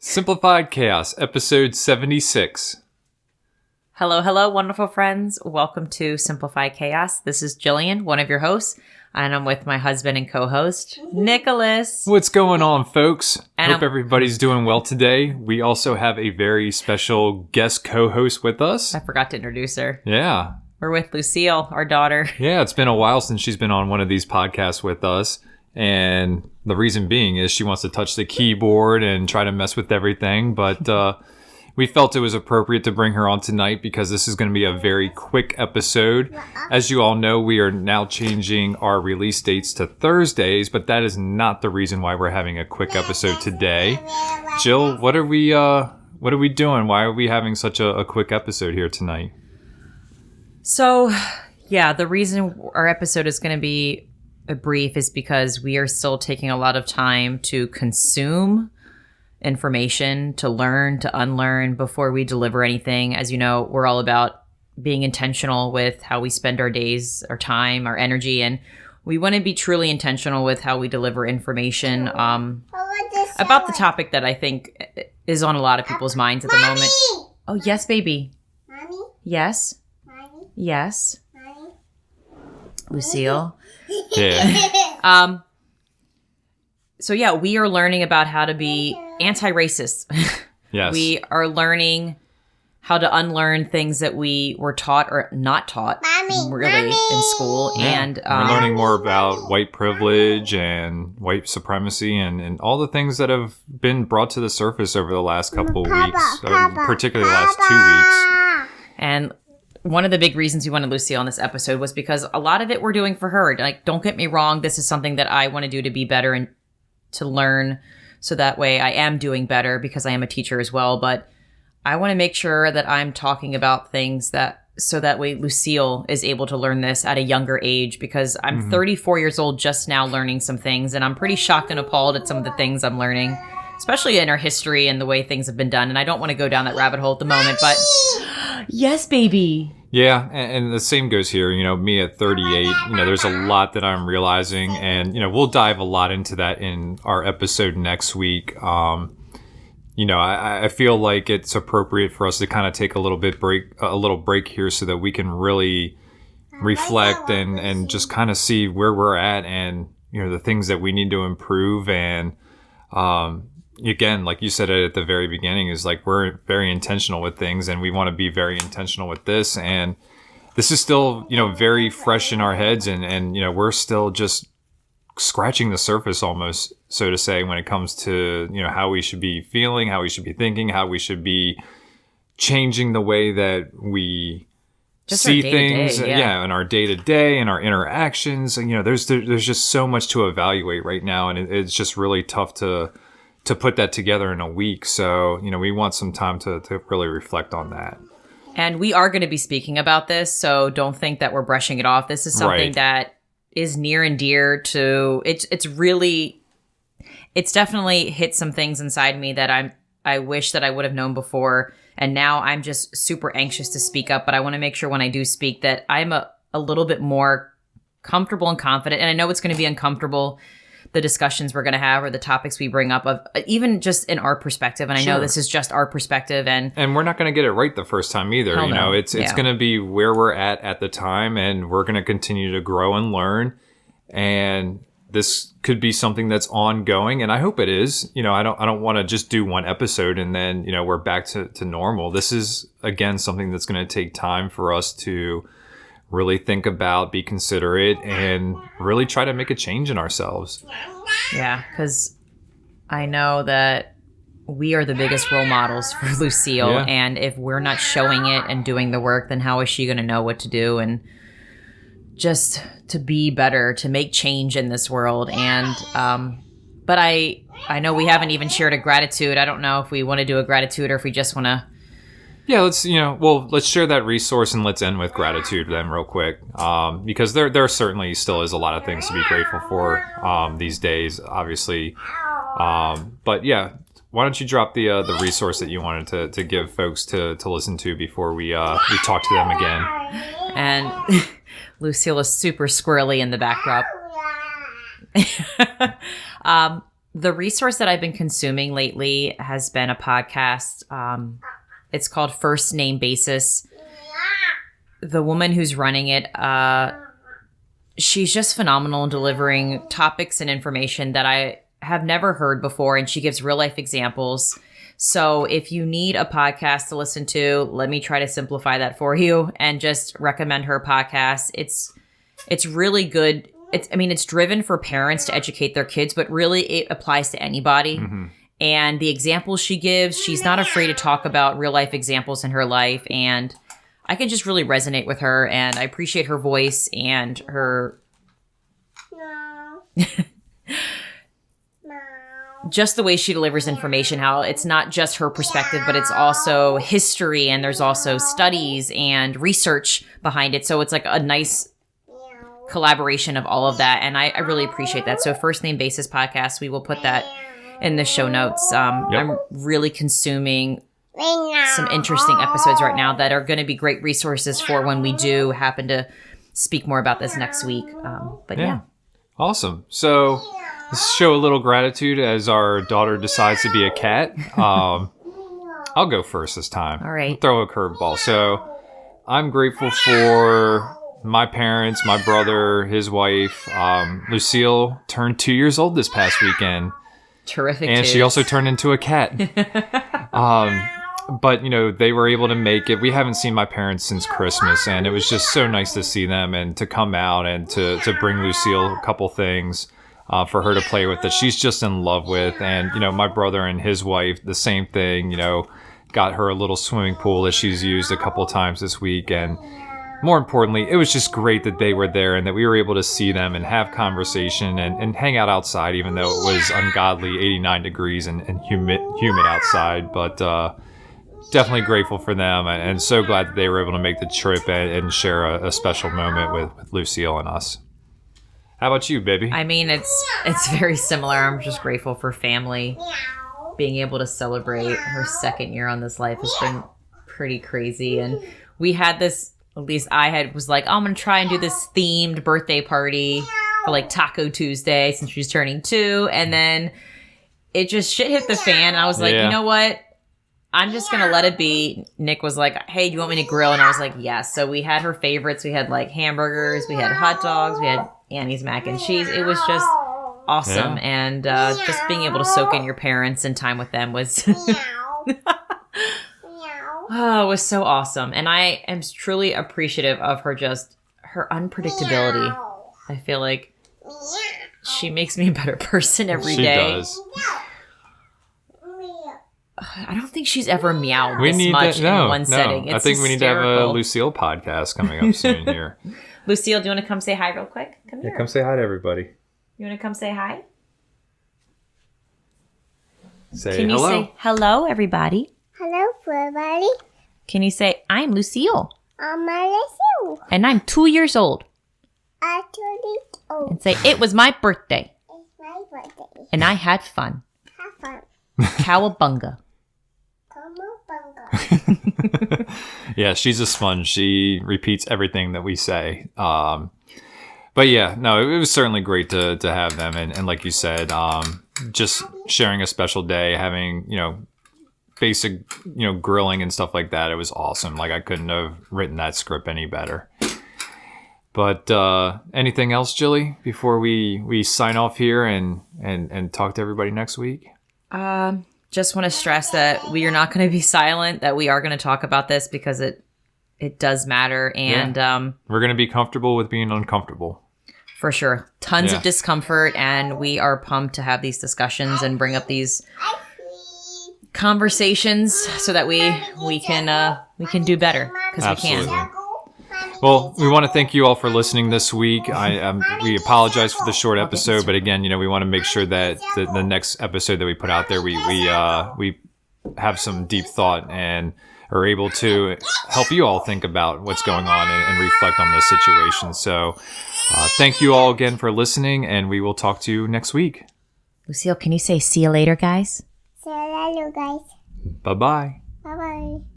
Simplified Chaos, episode 76. Hello, wonderful friends. Welcome to Simplified Chaos. This is Jillian, one of your hosts, and I'm with my husband and co-host, Nicholas. What's going on, folks? And Hope everybody's doing well today. We also have a very special guest co-host with us. I forgot to introduce her. Yeah. We're with Lucille, our daughter. Yeah, it's been a while since she's been on one of these podcasts with us. And the reason being is she wants to touch the keyboard and try to mess with everything. But we felt it was appropriate to bring her on tonight because this is going to be a very quick episode. As you all know, we are now changing our release dates to Thursdays, but that is not the reason why we're having a quick episode today. Jill, what are we doing? Why are we having such a quick episode here tonight? So, yeah, the reason our episode is going to be a brief is because we are still taking a lot of time to consume information, to learn, to unlearn before we deliver anything. As you know, we're all about being intentional with how we spend our days, our time, our energy, and we want to be truly intentional with how we deliver information about the topic that I think is on a lot of people's minds at the moment. Oh, yes, baby. Mommy? Yes. Mommy? Yes. Mommy? Lucille. Yeah. So yeah, we are learning about how to be anti-racist. Yes. We are learning how to unlearn things that we were taught or not taught really in school. Yeah. And we're learning more about white privilege and white supremacy and all the things that have been brought to the surface over the last couple weeks, particularly the last 2 weeks. And one of the big reasons we wanted Lucille on this episode was because a lot of it we're doing for her. Like, don't get me wrong, this is something that I want to do to be better and to learn, so that way I am doing better because I am a teacher as well. But I want to make sure that I'm talking about things so that way Lucille is able to learn this at a younger age, because I'm 34 years old just now learning some things, and I'm pretty shocked and appalled at some of the things I'm learning, especially in our history and the way things have been done. And I don't want to go down that rabbit hole at the moment, but yes, baby. Yeah, and the same goes here. You know, me at 38, there's a lot that I'm realizing, and, we'll dive a lot into that in our episode next week. I feel like it's appropriate for us to kind of take a little break here so that we can really reflect and just kind of see where we're at and, the things that we need to improve. And, again, like you said at the very beginning, is like we're very intentional with things, and we want to be very intentional with this. And this is still, very fresh in our heads, and we're still just scratching the surface almost, so to say, when it comes to, how we should be feeling, how we should be thinking, how we should be changing the way that we just see our things, yeah, in our day-to-day and our interactions. And, there's just so much to evaluate right now, and it's just really tough to put that together in a week. So, we want some time to really reflect on that. And we are going to be speaking about this, so don't think that we're brushing it off. This is something that is near and dear to it's definitely hit some things inside me that I wish that I would have known before. And now I'm just super anxious to speak up, but I want to make sure when I do speak that I'm a little bit more comfortable and confident. And I know it's going to be uncomfortable, the discussions we're going to have or the topics we bring up, of even just in our perspective. And I know this is just our perspective, and we're not going to get it right the first time either. It's going to be where we're at the time, and we're going to continue to grow and learn. And this could be something that's ongoing, and I hope it is. I don't want to just do one episode and then, we're back to normal. This is, again, something that's going to take time for us to really think about, be considerate, and really try to make a change in ourselves. Yeah, because I know that we are the biggest role models for Lucille, and if we're not showing it and doing the work, then how is she going to know what to do and just to be better, to make change in this world? And but I know we haven't even shared a gratitude. I don't know if we want to do a gratitude or if we just want to. Yeah, let's share that resource, and let's end with gratitude then real quick, because there certainly still is a lot of things to be grateful for these days, obviously. But yeah, why don't you drop the resource that you wanted to give folks to listen to before we talk to them again. And Lucille is super squirrely in the backdrop. The resource that I've been consuming lately has been a podcast. It's called First Name Basis. The woman who's running it, she's just phenomenal in delivering topics and information that I have never heard before, and she gives real life examples. So if you need a podcast to listen to, let me try to simplify that for you and just recommend her podcast. It's really good. It's driven for parents to educate their kids, but really it applies to anybody. Mm-hmm. And the examples she gives, she's not afraid to talk about real life examples in her life. And I can just really resonate with her, and I appreciate her voice and her just the way she delivers information, how it's not just her perspective, but it's also history, and there's also studies and research behind it. So it's like a nice collaboration of all of that. And I really appreciate that. So First Name Basis podcast, we will put that in the show notes. I'm really consuming some interesting episodes right now that are going to be great resources for when we do happen to speak more about this next week. But yeah. Awesome. So let's show a little gratitude as our daughter decides to be a cat. I'll go first this time. All right. I'll throw a curveball. So I'm grateful for my parents, my brother, his wife. Lucille turned 2 years old this past weekend. Terrific. And she also turned into a cat. But, they were able to make it. We haven't seen my parents since Christmas, and it was just so nice to see them and to come out and to bring Lucille a couple things for her to play with that she's just in love with. And, my brother and his wife, the same thing, got her a little swimming pool that she's used a couple times this week. And more importantly, it was just great that they were there and that we were able to see them and have conversation and hang out outside, even though it was ungodly 89 degrees and humid outside. But definitely grateful for them, and so glad that they were able to make the trip and share a special moment with Lucille and us. How about you, baby? I mean, it's very similar. I'm just grateful for family. Being able to celebrate her second year on this life has been pretty crazy. And we had this, at least was like, I'm going to try and do this themed birthday party for like Taco Tuesday since she's turning 2. And then it just shit hit the fan. And I was like, you know what? I'm just going to let it be. Nick was like, hey, do you want me to grill? And I was like, yes. So we had her favorites. We had like hamburgers. We had hot dogs. We had Annie's mac and cheese. It was just awesome. Yeah. And just being able to soak in your parents and time with them was was so awesome. And I am truly appreciative of her unpredictability. I feel like she makes me a better person every day. She does. I don't think she's ever meowed this much in one setting. It's I think hysterical. We need to have a Lucille podcast coming up soon here. Lucille, do you want to come say hi real quick? Come here. Come say hi to everybody. You want to come say hi? Can you say hello, everybody? Hello, everybody. Can you say, I'm Lucille? I'm Lucille. And I'm 2 years old. I'm 2 years old. And say, it was my birthday. It's my birthday. And I had fun. Have fun. Cowabunga. Yeah, she's a sponge. She repeats everything that we say. But yeah, no, it was certainly great to have them. And like you said, just sharing a special day, having, basic, grilling and stuff like that. It was awesome. Like I couldn't have written that script any better. But anything else, Jilly, before we sign off here and talk to everybody next week? Just want to stress that we are not going to be silent, that we are going to talk about this because it does matter. And we're going to be comfortable with being uncomfortable. For sure. Tons of discomfort, and we are pumped to have these discussions and bring up these conversations so that we can do better, because we can. Well, we want to thank you all for listening this week. We apologize for the short episode, but again, we want to make sure that the next episode that we put out there, we have some deep thought and are able to help you all think about what's going on and reflect on the situation. So thank you all again for listening, and we will talk to you next week. Lucille, can you say see you later, guys? See you later, guys. Bye-bye. Bye-bye.